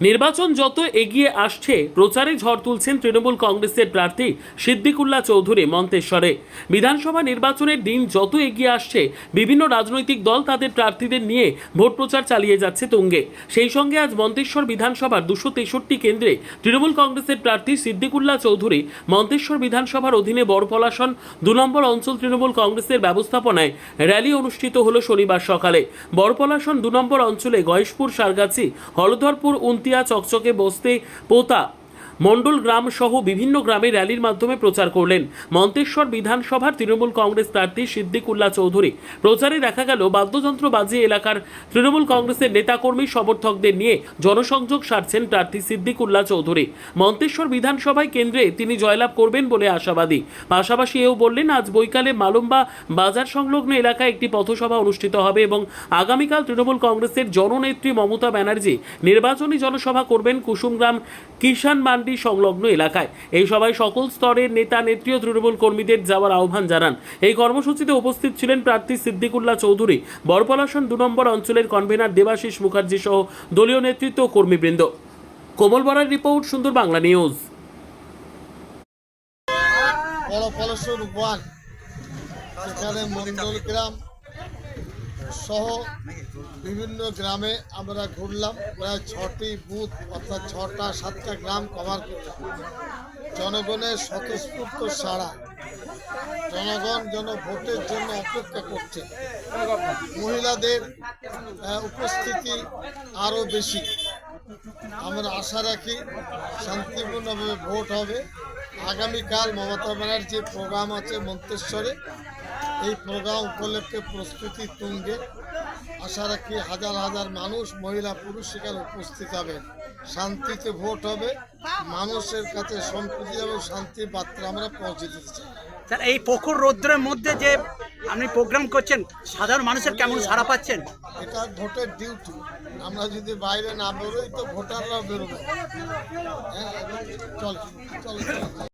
নির্বাচন যত এগিয়ে আসছে প্রচারে ঝড় তুলছেন তৃণমূল কংগ্রেসের প্রার্থী সিদ্দিকুল্লাহ চৌধুরী মন্তেশ্বরে। বিধানসভা নির্বাচনের দিন যত এগিয়ে আসছে বিভিন্ন রাজনৈতিক দল তাদের প্রার্থীদের নিয়ে ভোট প্রচার চালিয়ে যাচ্ছে তুঙ্গে। সেই সঙ্গে আজ মন্তেশ্বর বিধানসভার 263 কেন্দ্রে তৃণমূল কংগ্রেসের প্রার্থী সিদ্দিকুল্লাহ চৌধুরী মন্তেশ্বর বিধানসভার অধীনে বড়পলাশন 2 নম্বর অঞ্চল তৃণমূল কংগ্রেসের ব্যবস্থাপনায় র্যালি অনুষ্ঠিত হল শনিবার সকালে। বড়পলাশন 2 নম্বর অঞ্চলে গয়েশপুর, সারগাছি, হলধরপুর, উন্তিয়া, চকচকে, বস্তে, পোতা, মন্ডল গ্রাম সহ বিভিন্ন গ্রামে র্যালির মাধ্যমে প্রচার করলেন মন্তেশ্বর বিধানসভার তৃণমূল কংগ্রেস প্রার্থী সিদ্দিকুল্লাহ চৌধুরী। প্রচারে দেখা গেল বাদ্যযন্ত্র বাজিয়ে এলাকার তৃণমূল কংগ্রেসের নেতাকর্মী সমর্থকদের নিয়ে জনসংযোগ সারছেন প্রার্থী সিদ্দিকুল্লাহ চৌধুরী। মন্তেশ্বর বিধানসভায় কেন্দ্রে তিনি জয়লাভ করবেন বলে আশাবাদী। পাশাপাশি এও বললেন, আজ বৈকালে মালুম্বা বাজার সংলগ্ন এলাকায় একটি পথসভা অনুষ্ঠিত হবে এবং আগামীকাল তৃণমূল কংগ্রেসের জননেত্রী মমতা ব্যানার্জি নির্বাচনী জনসভা করবেন কুসুমগ্রাম কিষান মান্ডি সংলগ্ন এলাকায়। এই সভায় সকল স্তরের নেতা নেত্রী ও তৃণমূল কর্মীদের যাওয়ার আহ্বান জানান। এই কর্মসূচিতে উপস্থিত ছিলেন প্রার্থী সিদ্দিকুল্লাহ চৌধুরী, বড়পলাশন 2 নম্বর অঞ্চলের কনভেনার দেবাশিস মুখার্জি সহ দলীয় নেতৃত্ব ও কর্মীবৃন্দ। কোমল বরার রিপোর্ট, সুন্দর বাংলা নিউজ। বড়পলাশন 1 সেখানে মন্ডল গ্রাম সহ বিভিন্ন গ্রামে আমরা ঘুরলাম। প্রায় 6টি বুথ অর্থাৎ 6টা-7টা গ্রাম কভার করলাম। জনগণের স্বতঃস্ফূর্ত সাড়া, জনগণ যেন ভোটের জন্য অপেক্ষা করছে। মহিলাদের উপস্থিতি আরও বেশি। আমরা আশা রাখি শান্তিপূর্ণভাবে ভোট হবে। আগামীকাল মমতা ব্যানার্জির প্রোগ্রাম আছে মন্তেশ্বরে। এই প্রোগ্রাম উপলক্ষে প্রস্তুতি তুঙ্গে। আশা রাখি হাজার হাজার মানুষ, মহিলা, পুরুষ সেখানে উপস্থিত হবেন। শান্তিতে ভোট হবে, মানুষের কাছে সম্প্রীতি এবং শান্তির বার্তা আমরা পৌঁছে দিতে চাই। স্যার, এই প্রখর রৌদ্রের মধ্যে যে আপনি প্রোগ্রাম করছেন, সাধারণ মানুষের কেমন সাড়া পাচ্ছেন? এটা ভোটের ডিউটি। আমরা যদি বাইরে না বেরোই তো ভোটাররা বেরোবে। হ্যাঁ, চলো চলো চলো।